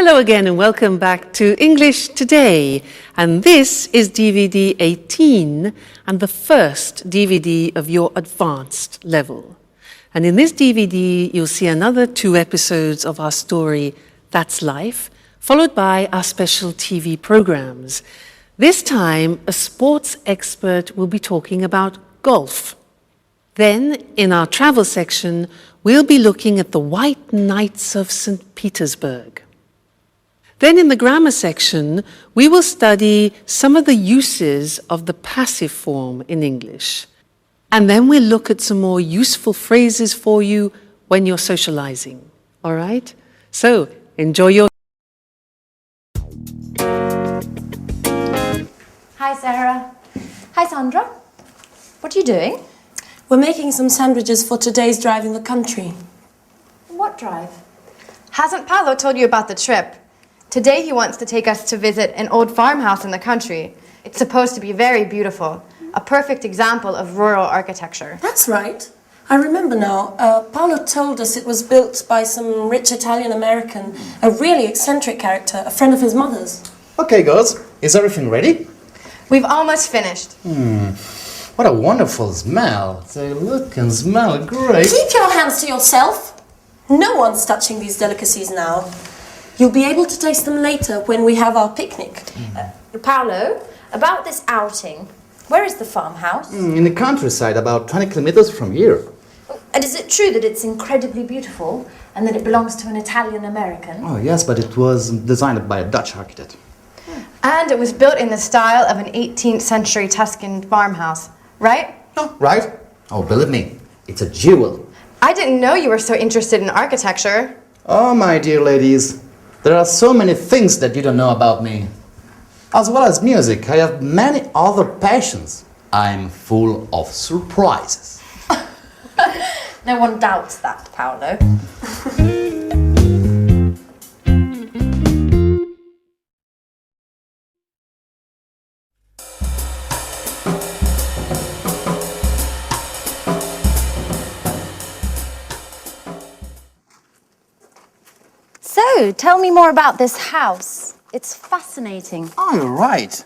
Hello again and welcome back to English Today. And this is DVD 18 and the first DVD of your advanced level. And in this DVD, you'll see another 2 episodes of our story, That's Life, followed by our special TV programs. This time, a sports expert will be talking about golf. Then, in our travel section, we'll be looking at the White Knights of St. Petersburg. Then in the grammar section, we will study some of the uses of the passive form in English. And then we'll look at some more useful phrases for you when you're socializing. All right? So, enjoy your... Hi, Sarah. Hi, Sandra. What are you doing? We're making some sandwiches for today's drive in the country. What drive? Hasn't Paolo told you about the trip? Today he wants to take us to visit an old farmhouse in the country. It's supposed to be very beautiful, a perfect example of rural architecture. That's right. I remember now. Paolo told us it was built by some rich Italian-American, a really eccentric character, a friend of his mother's. Okay, girls, is everything ready? We've almost finished. What a wonderful smell. They look and smell great. Keep your hands to yourself. No one's touching these delicacies now. You'll be able to taste them later when we have our picnic. Paolo, about this outing, where is the farmhouse? In the countryside, about 20 kilometers from here. And is it true that it's incredibly beautiful and that it belongs to an Italian-American? Oh, yes, but it was designed by a Dutch architect. And it was built in the style of an 18th century Tuscan farmhouse, right? Oh, right? Oh, believe me, it's a jewel. I didn't know you were so interested in architecture. Oh, my dear ladies, there are so many things that you don't know about me. As well as music, I have many other passions. I'm full of surprises. No one doubts that, Paolo. So, tell me more about this house. It's fascinating. Oh, you're right.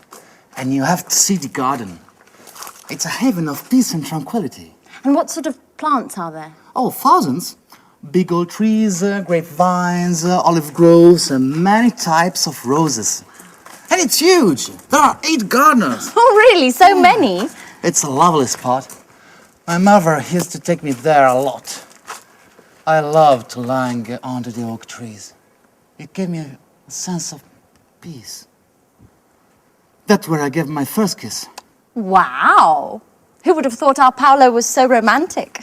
And you have to see the garden. It's a haven of peace and tranquility. And what sort of plants are there? Oh, thousands. Big old trees, grapevines, olive groves, and many types of roses. And it's huge. There are 8 gardeners. Oh, really? So many? It's a lovely spot. My mother used to take me there a lot. I loved lying under the oak trees. It gave me a sense of peace. That's where I gave my first kiss. Wow! Who would have thought our Paolo was so romantic?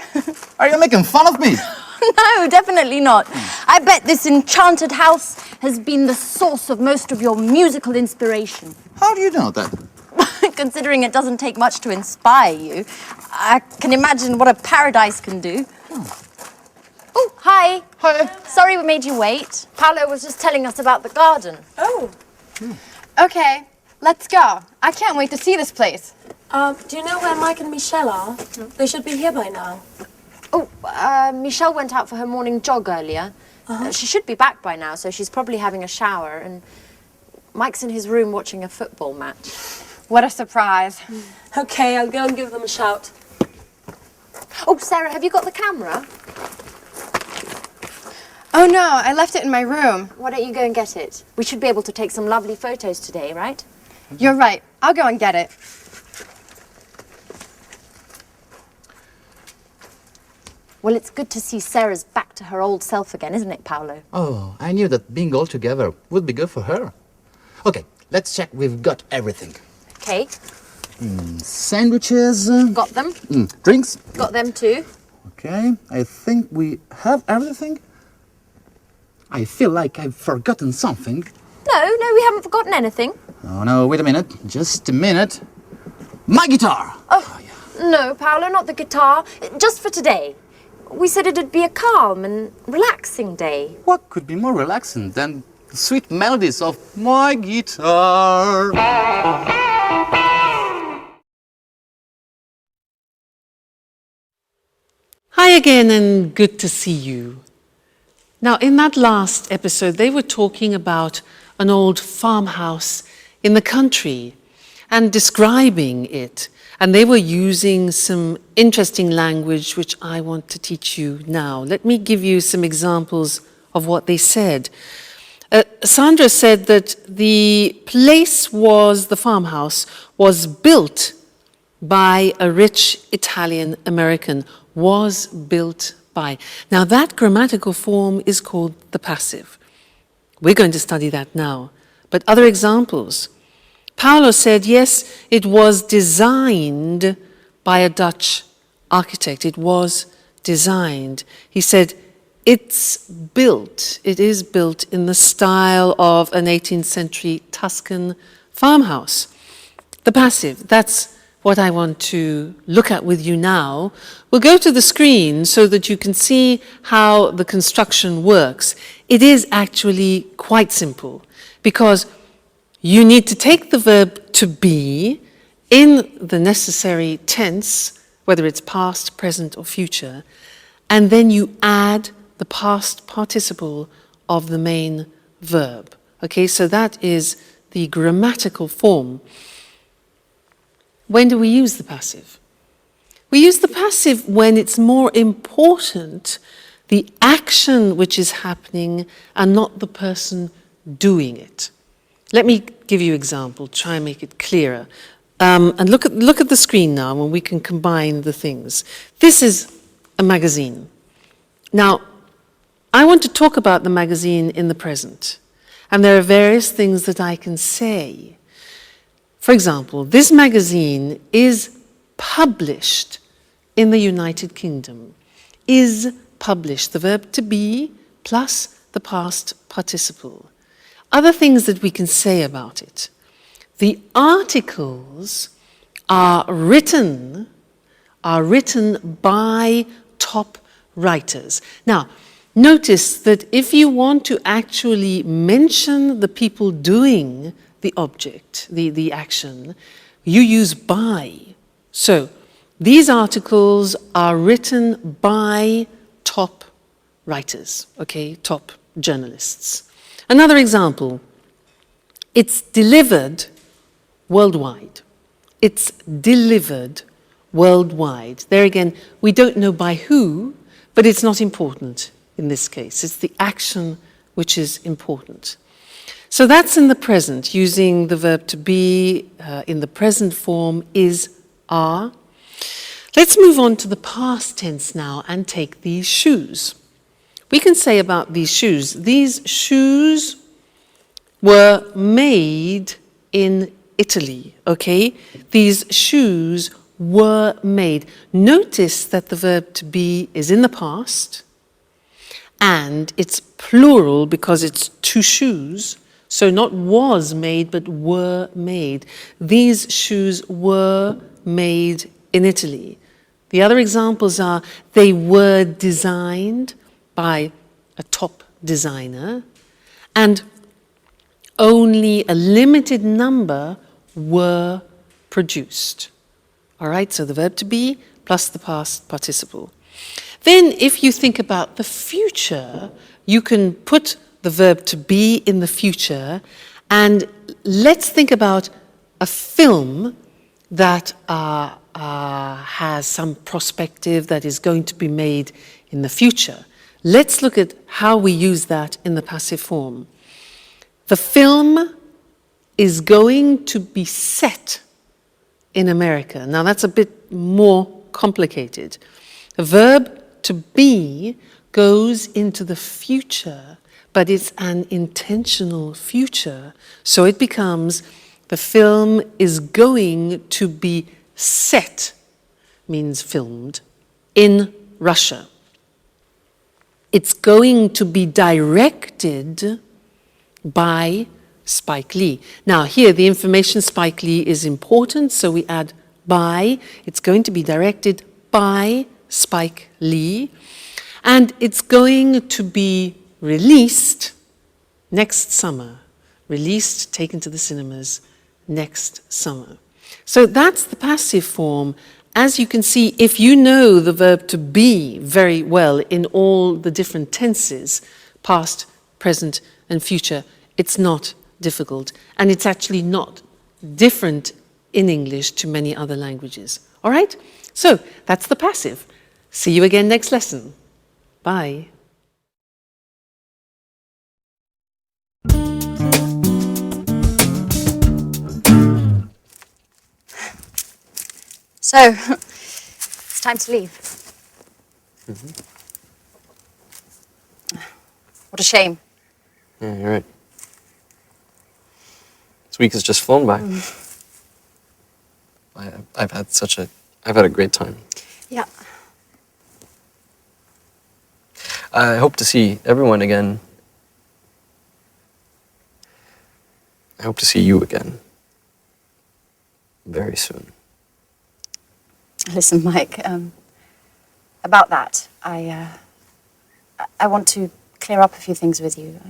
Are you making fun of me? No, definitely not. I bet this enchanted house has been the source of most of your musical inspiration. How do you know that? Considering it doesn't take much to inspire you, I can imagine what a paradise can do. Oh, hi. Hi. Sorry we made you wait. Paolo was just telling us about the garden. Oh. Okay, let's go. I can't wait to see this place. Do you know where Mike and Michelle are? They should be here by now. Oh, Michelle went out for her morning jog earlier. She should be back by now, so she's probably having a shower. And Mike's in his room watching a football match. What a surprise. Okay, I'll go and give them a shout. Oh, Sarah, have you got the camera? Oh no, I left it in my room. Why don't you go and get it? We should be able to take some lovely photos today, right? You're right. I'll go and get it. Well, it's good to see Sarah's back to her old self again, isn't it, Paolo? Oh, I knew that being all together would be good for her. Okay, let's check we've got everything. Okay, Sandwiches. got them. Drinks. Got them too. Okay, I think we have everything. I feel like I've forgotten something. No, we haven't forgotten anything. Oh, no, wait a minute. Just a minute. My guitar! Oh, no, Paolo, not the guitar. Just for today. We said it'd be a calm and relaxing day. What could be more relaxing than the sweet melodies of my guitar? Hi again and good to see you. Now, in that last episode, they were talking about an old farmhouse in the country and describing it. And they were using some interesting language which I want to teach you now. Let me give you some examples of what they said. Sandra said that the farmhouse was built by a rich Italian American, was built by. Now that grammatical form is called the passive. We're going to study that now. But other examples. Paolo said, yes, it was designed by a Dutch architect. It was designed. He said, it is built in the style of an 18th century Tuscan farmhouse. The passive, that's what I want to look at with you now. We'll go to the screen so that you can see how the construction works. It is actually quite simple because you need to take the verb to be in the necessary tense, whether it's past, present, or future, and then you add the past participle of the main verb. Okay, so that is the grammatical form. When do we use the passive? We use the passive when it's more important the action which is happening and not the person doing it. Let me give you an example, try and make it clearer. And look at the screen now and we can combine the things. This is a magazine. Now, I want to talk about the magazine in the present. And there are various things that I can say. For example, this magazine is published in the United Kingdom. Is published, the verb to be plus the past participle. Other things that we can say about it. The articles are written by top writers. Now, notice that if you want to actually mention the people doing the object, the action, you use by. So, these articles are written by top writers, okay, top journalists. Another example, it's delivered worldwide. It's delivered worldwide. There again, we don't know by who, but it's not important in this case. It's the action which is important. So that's in the present, using the verb to be in the present form is, are. Let's move on to the past tense now and take these shoes. We can say about these shoes were made in Italy, okay? These shoes were made. Notice that the verb to be is in the past and it's plural because it's two shoes. So not was made, but were made. These shoes were made in Italy. The other examples are they were designed by a top designer and only a limited number were produced. All right, so the verb to be plus the past participle. Then if you think about the future, you can put the verb to be in the future, and let's think about a film that has some perspective that is going to be made in the future. Let's look at how we use that in the passive form. The film is going to be set in America. Now that's a bit more complicated. The verb to be goes into the future, but it's an intentional future. So it becomes the film is going to be set, means filmed, in Russia. It's going to be directed by Spike Lee. Now here the information Spike Lee is important, so we add by. It's going to be directed by Spike Lee, and it's going to be released next summer. Released, taken to the cinemas next summer. So that's the passive form. As you can see, if you know the verb to be very well in all the different tenses, past, present, and future. It's not difficult, and it's actually not different in English to many other languages. All right? So that's the passive. See you again next lesson. Bye. So, it's time to leave. What a shame. Yeah, you're right. This week has just flown by. I've had a great time. Yeah. I hope to see everyone again. I hope to see you again very soon. Listen, Mike, about that, I want to clear up a few things with you.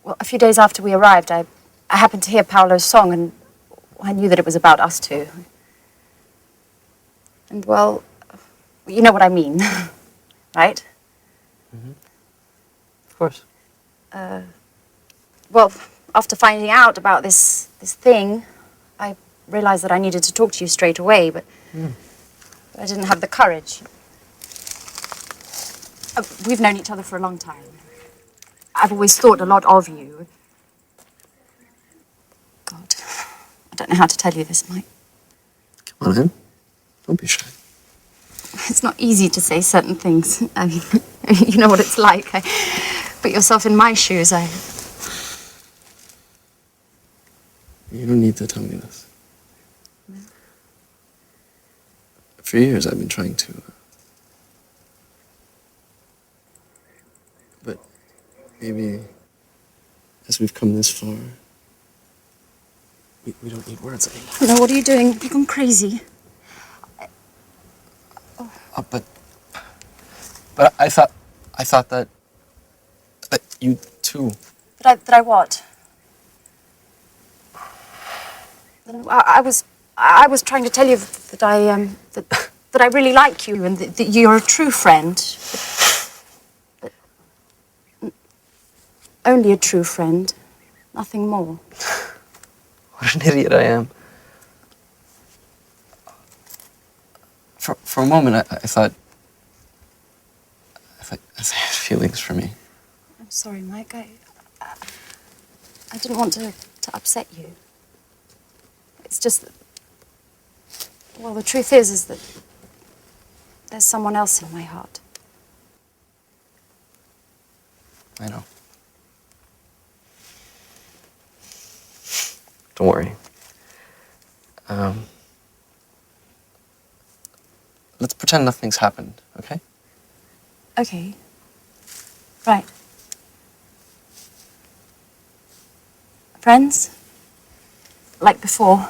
Well, a few days after we arrived, I happened to hear Paolo's song, and I knew that it was about us two. And, well, you know what I mean, right? Of course. Well, after finding out about this thing, I realized that I needed to talk to you straight away, but I didn't have the courage. We've known each other for a long time. I've always thought a lot of you. God, I don't know how to tell you this, Mike. Come on in. Don't be shy. It's not easy to say certain things. I mean, you know what it's like. Put yourself in my shoes. You don't need to tell me this. For years, I've been trying to. But maybe as we've come this far, we don't need words anymore. No, what are you doing? You've gone crazy. But I thought that you too. That I what? I was trying to tell you that I really like you and that you're a true friend. But only a true friend, nothing more. What an idiot I am. For a moment, I thought you had feelings for me. I'm sorry, Mike. I didn't want to upset you. It's just that, well, the truth is that there's someone else in my heart. I know. Don't worry. Let's pretend nothing's happened, okay? Okay. Right. Friends? Like before?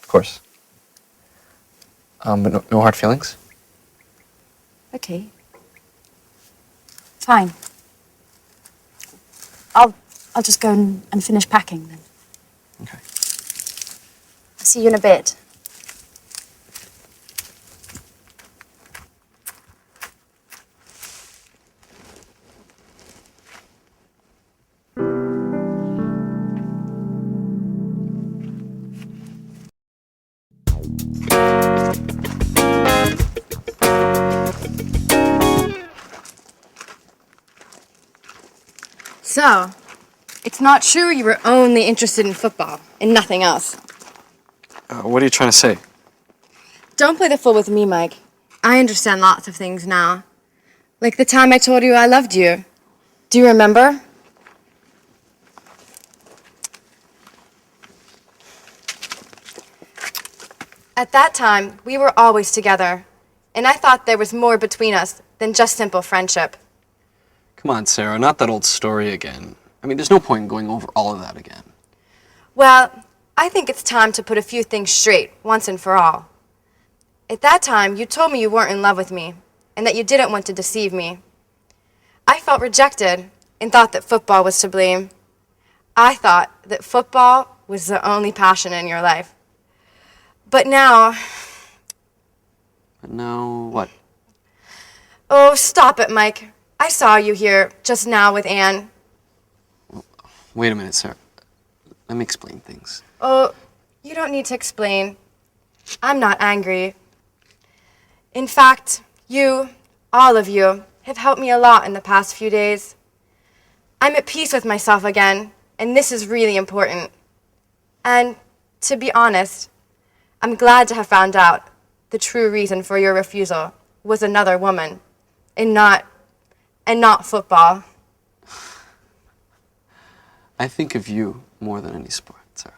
Of course. But no hard feelings? Okay. Fine. I'll just go and finish packing then. Okay. I'll see you in a bit. So, it's not true you were only interested in football and nothing else. What are you trying to say? Don't play the fool with me, Mike. I understand lots of things now. Like the time I told you I loved you. Do you remember? At that time, we were always together, and I thought there was more between us than just simple friendship. Come on, Sarah, not that old story again. I mean, there's no point in going over all of that again. Well, I think it's time to put a few things straight, once and for all. At that time, you told me you weren't in love with me, and that you didn't want to deceive me. I felt rejected, and thought that football was to blame. I thought that football was the only passion in your life. But now... But now what? Oh, stop it, Mike. I saw you here just now with Anne. Wait a minute, Sarah. Let me explain things. Oh, you don't need to explain. I'm not angry. In fact, you, all of you, have helped me a lot in the past few days. I'm at peace with myself again, and this is really important. And to be honest, I'm glad to have found out the true reason for your refusal was another woman, and not football. I think of you more than any sport, Sarah.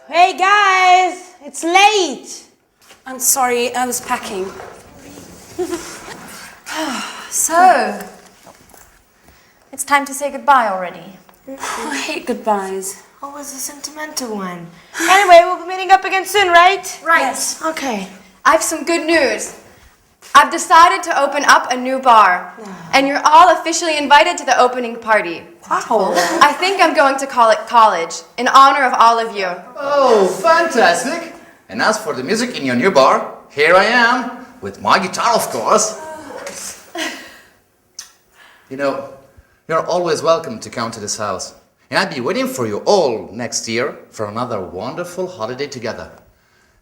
Hey guys, it's late. I'm sorry, I was packing. So, it's time to say goodbye already. Oh, I hate goodbyes. Oh, it's a sentimental one. Anyway, we'll be meeting up again soon, right? Right. Yes. Okay. I have some good news. I've decided to open up a new bar, and you're all officially invited to the opening party. Wow. I think I'm going to call it college, in honor of all of you. Oh, fantastic! And as for the music in your new bar, here I am, with my guitar, of course. You know, you're always welcome to come to this house. And I'll be waiting for you all next year for another wonderful holiday together.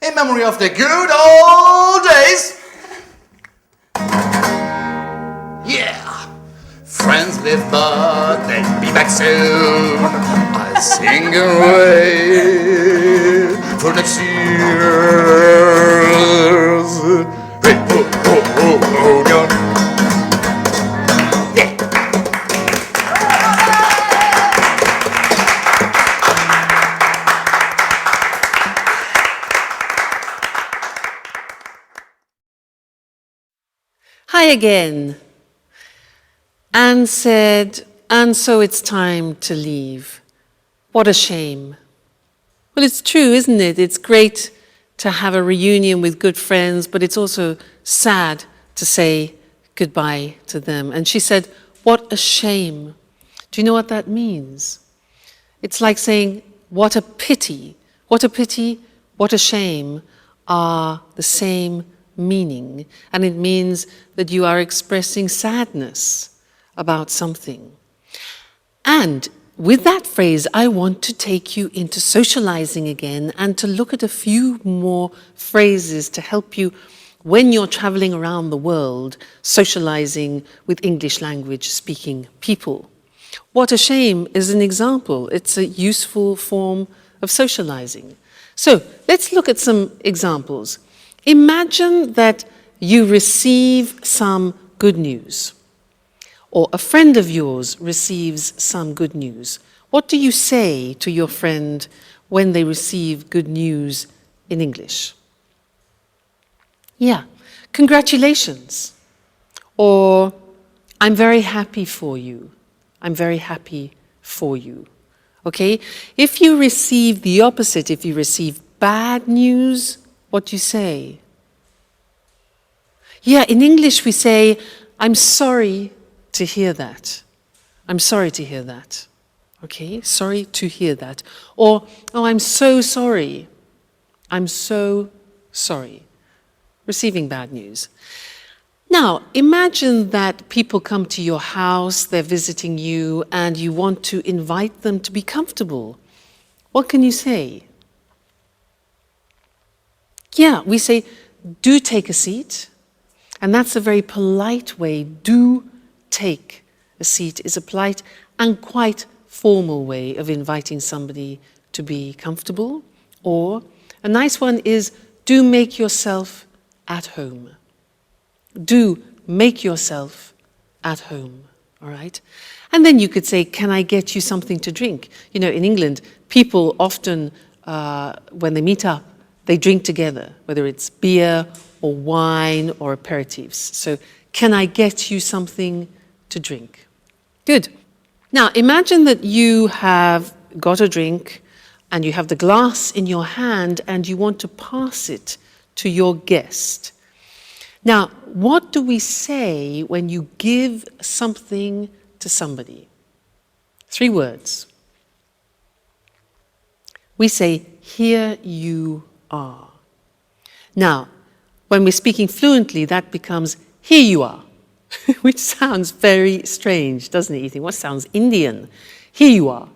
In memory of the good old days! Yeah! Friends live but they'll be back soon. I'll sing away for next year's. Hey, oh, oh, oh, oh, God. Yeah! Hi again. Anne said, and so it's time to leave. What a shame. Well, it's true, isn't it? It's great to have a reunion with good friends, but it's also sad to say goodbye to them. And she said, what a shame. Do you know what that means? It's like saying, what a pity. What a pity, what a shame are the same meaning. And it means that you are expressing sadness about something. And with that phrase, I want to take you into socializing again and to look at a few more phrases to help you when you're traveling around the world, socializing with English language speaking people. What a shame is an example. It's a useful form of socializing. So let's look at some examples. Imagine that you receive some good news, or a friend of yours receives some good news. What do you say to your friend when they receive good news in English? Yeah, congratulations. Or, I'm very happy for you. I'm very happy for you. Okay? If you receive the opposite, if you receive bad news, what do you say? Yeah, in English we say, I'm sorry to hear that. I'm sorry to hear that. Okay, sorry to hear that. Or, oh, I'm so sorry. I'm so sorry. Receiving bad news. Now, imagine that people come to your house, they're visiting you, and you want to invite them to be comfortable. What can you say? Yeah, we say, do take a seat. And that's a very polite way. Do take a seat is a polite and quite formal way of inviting somebody to be comfortable. Or a nice one is, do make yourself at home. Do make yourself at home, all right? And then you could say, can I get you something to drink? You know, in England, people often, when they meet up, they drink together, whether it's beer or wine or aperitifs. So, can I get you something to drink? Good. Now, imagine that you have got a drink and you have the glass in your hand and you want to pass it to your guest. Now, what do we say when you give something to somebody? 3 words. we say, here you are. Now, when we're speaking fluently, that becomes, here you are, which sounds very strange, doesn't it? You think, what sounds Indian? Here you are.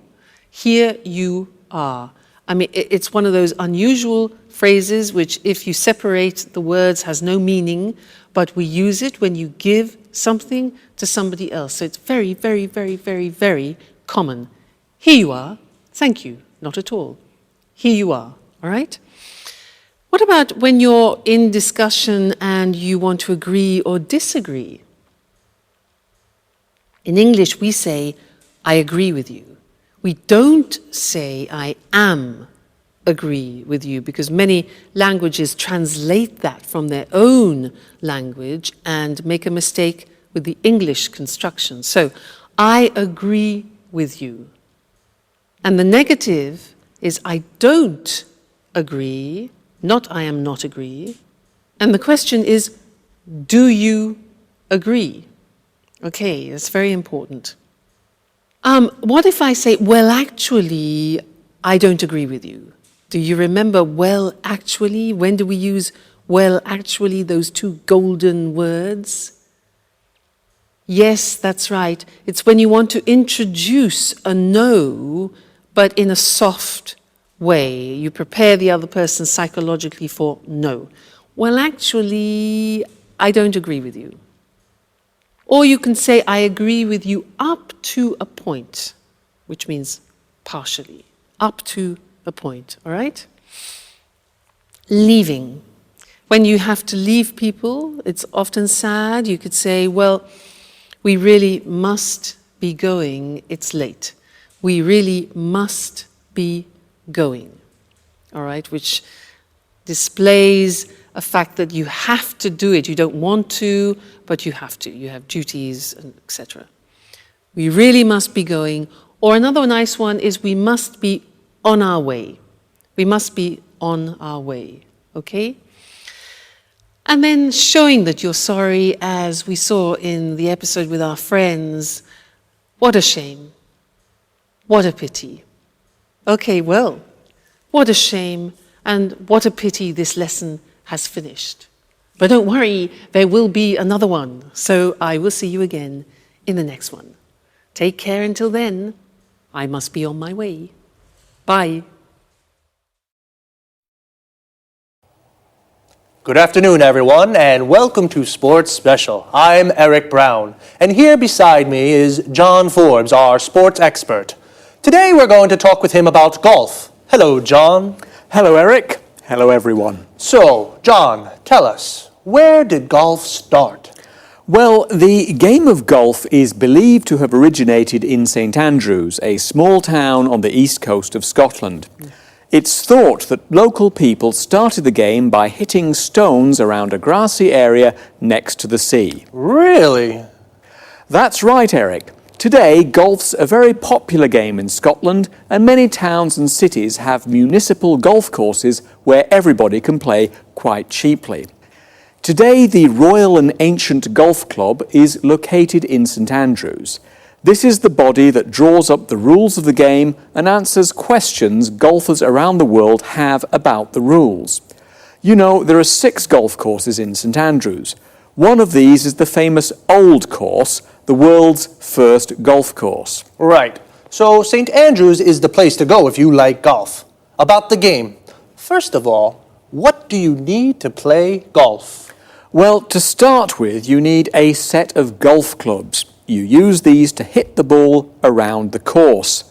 Here you are. I mean, it's one of those unusual phrases which, if you separate the words, has no meaning, but we use it when you give something to somebody else. So it's very, very, very, very, very common. Here you are. Thank you. Not at all. Here you are. All right? What about when you're in discussion and you want to agree or disagree? In English, we say, I agree with you. We don't say, I am agree with you, because many languages translate that from their own language and make a mistake with the English construction. So, I agree with you. And the negative is, I don't agree, not I am not agree. And the question is, do you agree? Okay, that's very important. What if I say, well, actually, I don't agree with you? Do you remember well, actually? When do we use well, actually, those two golden words? Yes, that's right. It's when you want to introduce a no, but in a soft way. You prepare the other person psychologically for no. Well, actually, I don't agree with you. Or you can say, I agree with you up to a point, which means partially, up to a point, all right? Leaving. When you have to leave people, it's often sad. You could say, well, we really must be going, it's late. We really must be going, all right? Which displays a fact that you have to do it. You don't want to, but you have to. You have duties, etc. We really must be going. Or another nice one is we must be on our way. We must be on our way, okay? And then showing that you're sorry, as we saw in the episode with our friends. What a shame. What a pity. Okay, well, what a shame and what a pity this lesson has finished. But don't worry, there will be another one. So I will see you again in the next one. Take care until then. I must be on my way. Bye. Good afternoon, everyone, and welcome to Sports Special. I'm Eric Brown, and here beside me is John Forbes, our sports expert. Today we're going to talk with him about golf. Hello, John. Hello, Eric. Hello, everyone. So, John, tell us, where did golf start? Well, the game of golf is believed to have originated in St Andrews, a small town on the east coast of Scotland. It's thought that local people started the game by hitting stones around a grassy area next to the sea. Really? That's right, Eric. Today, golf's a very popular game in Scotland, and many towns and cities have municipal golf courses where everybody can play quite cheaply. Today, the Royal and Ancient Golf Club is located in St Andrews. This is the body that draws up the rules of the game and answers questions golfers around the world have about the rules. You know, there are 6 golf courses in St Andrews. One of these is the famous Old Course, the world's first golf course. Right. So St. Andrews is the place to go if you like golf. About the game. First of all, what do you need to play golf? Well, to start with, you need a set of golf clubs. You use these to hit the ball around the course.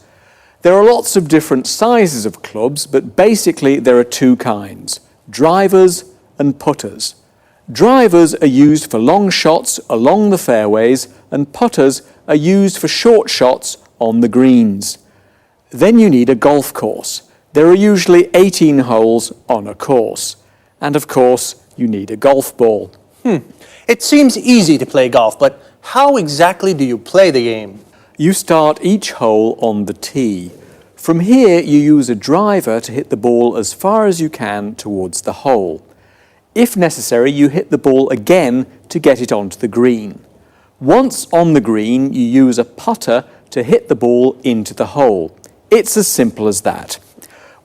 There are lots of different sizes of clubs, but basically there are 2 kinds, drivers and putters. Drivers are used for long shots along the fairways, and putters are used for short shots on the greens. Then you need a golf course. There are usually 18 holes on a course. And of course, you need a golf ball. It seems easy to play golf, but how exactly do you play the game? You start each hole on the tee. From here, you use a driver to hit the ball as far as you can towards the hole. If necessary, you hit the ball again to get it onto the green. Once on the green, you use a putter to hit the ball into the hole. It's as simple as that.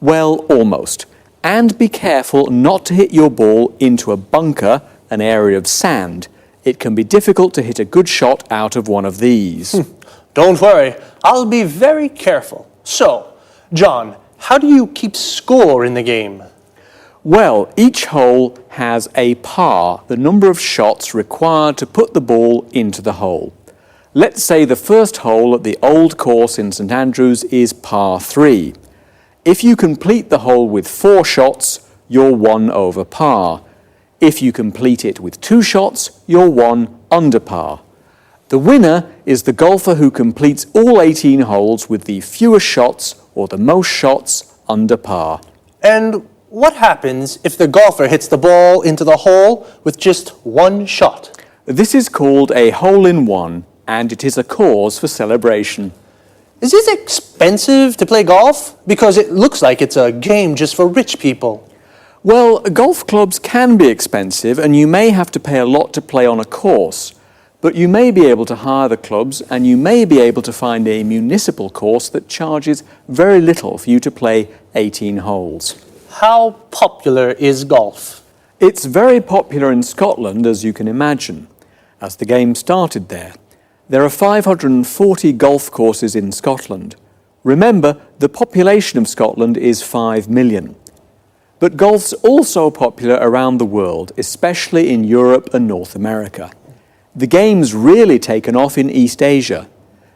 Well, almost. And be careful not to hit your ball into a bunker, an area of sand. It can be difficult to hit a good shot out of one of these. Don't worry, I'll be very careful. So, John, how do you keep score in the game? Well, each hole has a par, the number of shots required to put the ball into the hole. Let's say the first hole at the old course in St Andrews is par 3. If you complete the hole with 4 shots, you're 1 over par. If you complete it with 2 shots, you're 1 under par. The winner is the golfer who completes all 18 holes with the fewest shots or the most shots under par. And what happens if the golfer hits the ball into the hole with just 1 shot? This is called a hole-in-one, and it is a cause for celebration. Is it expensive to play golf? Because it looks like it's a game just for rich people. Well, golf clubs can be expensive, and you may have to pay a lot to play on a course. But you may be able to hire the clubs, and you may be able to find a municipal course that charges very little for you to play 18 holes. How popular is golf? It's very popular in Scotland, as you can imagine, as the game started there. There are 540 golf courses in Scotland. Remember, the population of Scotland is 5 million. But golf's also popular around the world, especially in Europe and North America. The game's really taken off in East Asia.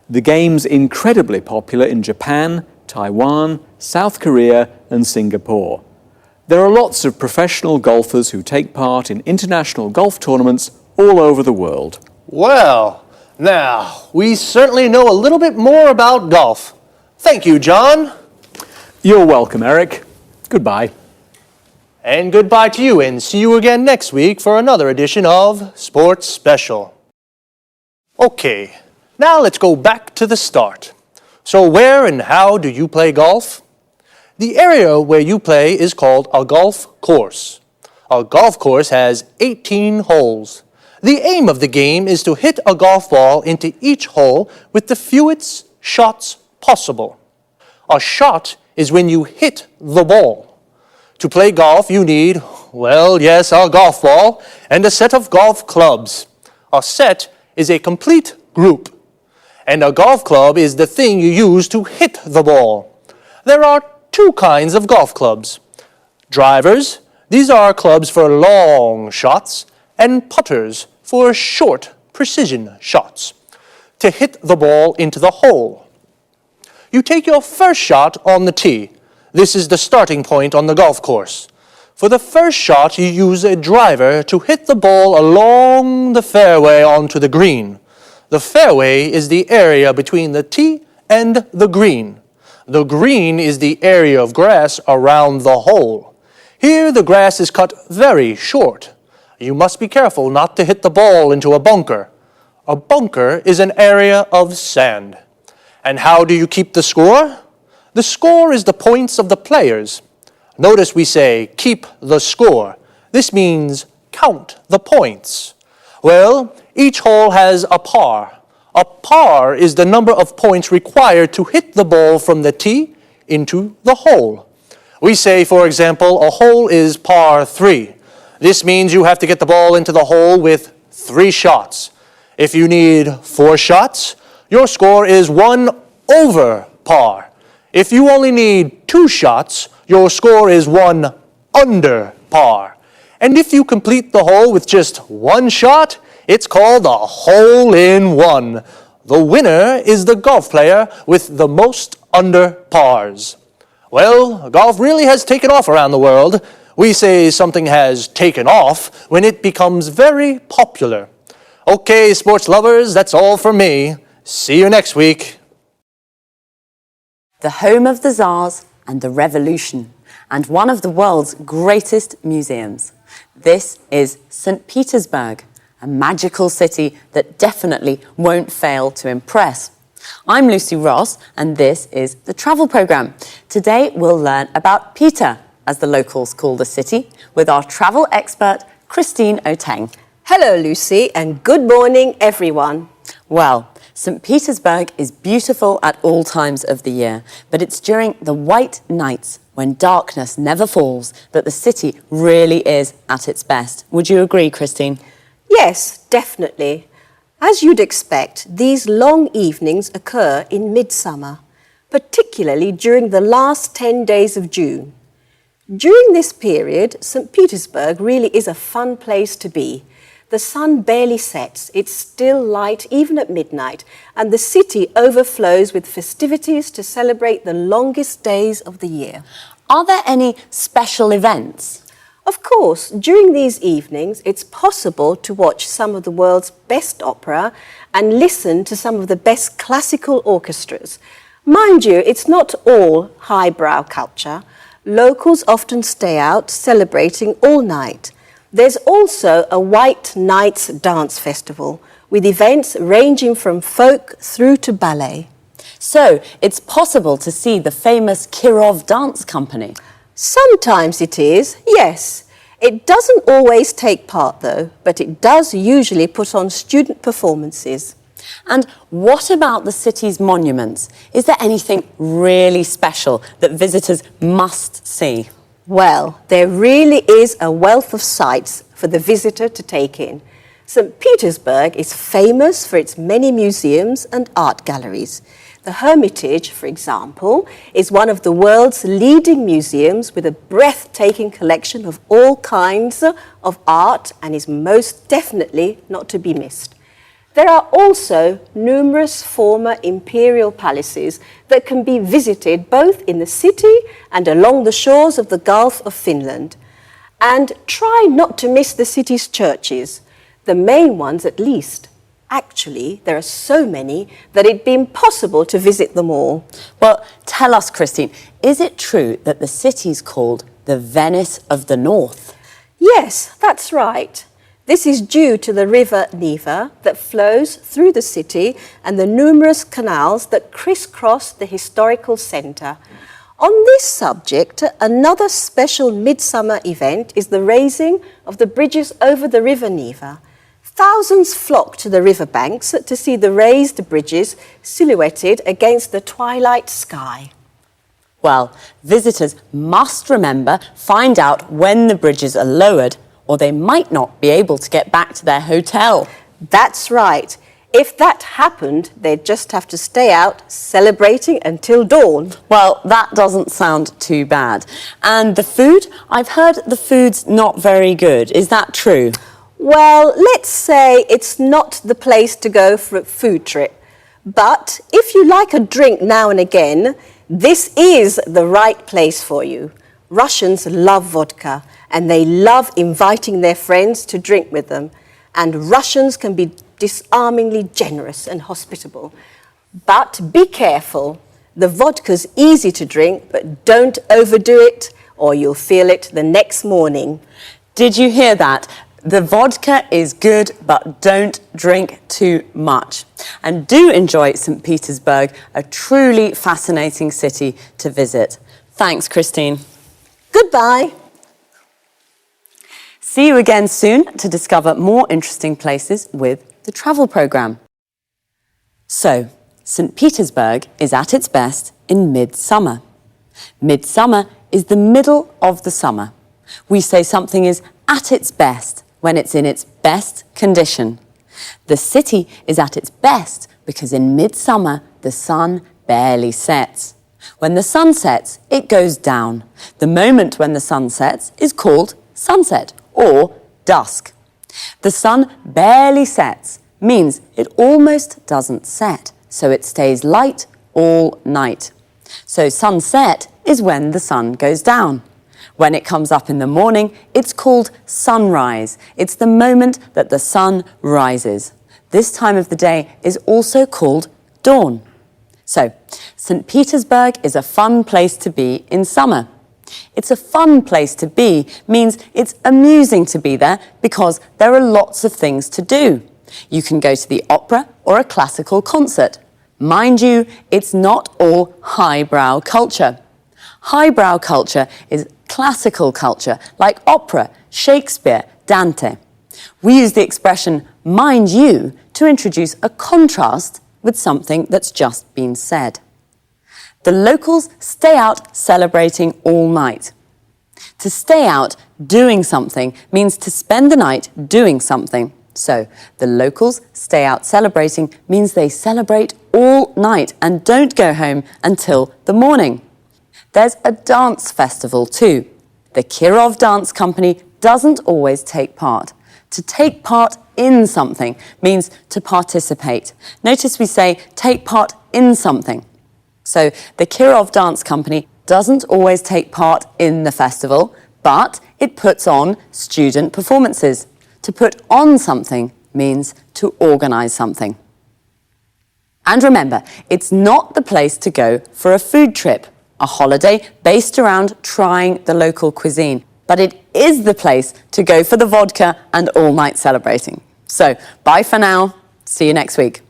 The game's incredibly popular in Japan, Taiwan, South Korea and Singapore. There are lots of professional golfers who take part in international golf tournaments all over the world. Well, now, we certainly know a little bit more about golf. Thank you, John. You're welcome, Eric. Goodbye. And goodbye to you, and see you again next week for another edition of Sports Special. Okay, now let's go back to the start. So where and how do you play golf? The area where you play is called a golf course. A golf course has 18 holes. The aim of the game is to hit a golf ball into each hole with the fewest shots possible. A shot is when you hit the ball. To play golf, you need, well, yes, a golf ball and a set of golf clubs. A set is a complete group, and a golf club is the thing you use to hit the ball. There are 2 kinds of golf clubs. Drivers, these are clubs for long shots, and putters for short precision shots, to hit the ball into the hole. You take your first shot on the tee. This is the starting point on the golf course. For the first shot, you use a driver to hit the ball along the fairway onto the green. The fairway is the area between the tee and the green. The green is the area of grass around the hole. Here, the grass is cut very short. You must be careful not to hit the ball into a bunker. A bunker is an area of sand. And how do you keep the score? The score is the points of the players. Notice we say, keep the score. This means count the points. Well, each hole has a par. A par is the number of points required to hit the ball from the tee into the hole. We say, for example, a hole is par 3. This means you have to get the ball into the hole with 3 shots. If you need 4 shots, your score is 1 over par. If you only need 2 shots, your score is 1 under par. And if you complete the hole with just 1 shot, it's called a hole-in-one. The winner is the golf player with the most under pars. Well, golf really has taken off around the world. We say something has taken off when it becomes very popular. Okay, sports lovers, that's all from me. See you next week. The home of the Tsars and the Revolution, and one of the world's greatest museums. This is St. Petersburg, a magical city that definitely won't fail to impress. I'm Lucy Ross, and this is the travel programme. Today we'll learn about Peter, as the locals call the city, with our travel expert, Christine Oteng. Hello, Lucy, and good morning, everyone. Well, St. Petersburg is beautiful at all times of the year, but it's during the white nights when darkness never falls that the city really is at its best. Would you agree, Christine? Yes, definitely. As you'd expect, these long evenings occur in midsummer, particularly during the last 10 days of June. During this period, St. Petersburg really is a fun place to be. The sun barely sets, it's still light even at midnight, and the city overflows with festivities to celebrate the longest days of the year. Are there any special events? Of course, during these evenings, it's possible to watch some of the world's best opera and listen to some of the best classical orchestras. Mind you, it's not all highbrow culture. Locals often stay out celebrating all night. There's also a White Nights Dance Festival, with events ranging from folk through to ballet. So, it's possible to see the famous Kirov Dance Company? Sometimes it is, yes. It doesn't always take part though, but it does usually put on student performances. And what about the city's monuments? Is there anything really special that visitors must see? Well, there really is a wealth of sights for the visitor to take in. St. Petersburg is famous for its many museums and art galleries. The Hermitage, for example, is one of the world's leading museums with a breathtaking collection of all kinds of art and is most definitely not to be missed. There are also numerous former imperial palaces that can be visited both in the city and along the shores of the Gulf of Finland. And try not to miss the city's churches, the main ones at least. Actually, there are so many that it'd be impossible to visit them all. Well, tell us, Christine, is it true that the city's called the Venice of the North? Yes, that's right. This is due to the river Neva that flows through the city and the numerous canals that crisscross the historical centre. On this subject, another special midsummer event is the raising of the bridges over the river Neva. Thousands flock to the riverbanks to see the raised bridges silhouetted against the twilight sky. Well, visitors must find out when the bridges are lowered, or they might not be able to get back to their hotel. That's right. If that happened, they'd just have to stay out celebrating until dawn. Well, that doesn't sound too bad. And the food? I've heard the food's not very good. Is that true? Well, let's say it's not the place to go for a food trip. But if you like a drink now and again, this is the right place for you. Russians love vodka, and they love inviting their friends to drink with them. And Russians can be disarmingly generous and hospitable. But be careful. The vodka's easy to drink, but don't overdo it, or you'll feel it the next morning. Did you hear that? The vodka is good, but don't drink too much. And do enjoy St. Petersburg, a truly fascinating city to visit. Thanks, Christine. Goodbye. See you again soon to discover more interesting places with the travel programme. So, St. Petersburg is at its best in midsummer. Midsummer is the middle of the summer. We say something is at its best when it's in its best condition. The city is at its best because in midsummer the sun barely sets. When the sun sets, it goes down. The moment when the sun sets is called sunset or dusk. The sun barely sets means it almost doesn't set, so it stays light all night. So sunset is when the sun goes down. When it comes up in the morning, it's called sunrise. It's the moment that the sun rises. This time of the day is also called dawn. So, St. Petersburg is a fun place to be in summer. It's a fun place to be means it's amusing to be there because there are lots of things to do. You can go to the opera or a classical concert. Mind you, it's not all highbrow culture. Highbrow culture is classical culture like opera, Shakespeare, Dante. We use the expression mind you to introduce a contrast with something that's just been said. The locals stay out celebrating all night. To stay out doing something means to spend the night doing something. So, the locals stay out celebrating means they celebrate all night and don't go home until the morning. There's a dance festival too. The Kirov Dance Company doesn't always take part. To take part in something means to participate. Notice we say take part in something. So, the Kirov Dance Company doesn't always take part in the festival, but it puts on student performances. To put on something means to organise something. And remember, it's not the place to go for a food trip, a holiday based around trying the local cuisine, but it is the place to go for the vodka and all-night celebrating. So, bye for now. See you next week.